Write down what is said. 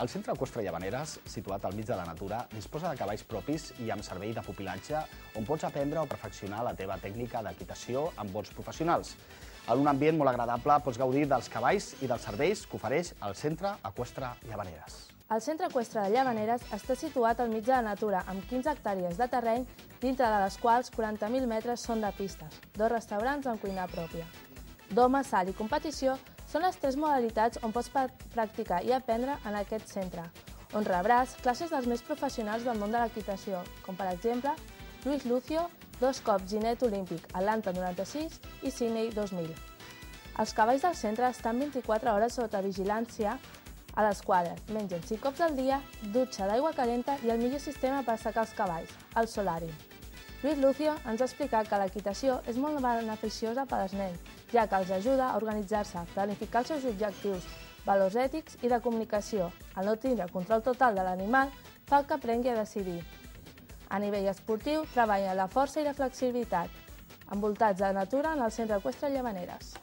El Centre Eqüestre Llavaneres, situat al mig de la natura, disposa de cavalls propis i amb servei de pupilatge on pots aprendre o perfeccionar la teva tècnica d'equitació amb bons professionals. En un ambient molt agradable pots gaudir dels cavalls i dels serveis que ofereix el Centre Eqüestre Llavaneres. El Centre Eqüestre de Llavaneres està situat al mig de la natura, amb 15 hectàrees de terreny, dintre de les quals 40.000 metres són de pistes, 2 restaurants amb cuina pròpia. Doma, salt i competició són les 3 modalitats on pots practicar i aprendre en aquest centre, on rebràs classes dels més professionals del món de l'equitació, com per exemple Luis Lucio, 2 cops ginet olímpic, Atlanta 96 i Sydney 2000. Els cavalls del centre estan 24 hores sota vigilància, a les quals mengen 5 cops al dia, dutxa d'aigua calenta i el millor sistema per assecar els cavalls, el solari. Luis Lucio ens ha explicat que l'equitació és molt beneficiosa per als nens, ja que els ajuda a organitzar-se, planificar els seus objectius, valors ètics i de comunicació. Al no tindre control total de l'animal, fa que aprengui a decidir. A nivell esportiu, treballa la força i la flexibilitat, envoltats de natura en el Centre Eqüestre Llavaneres.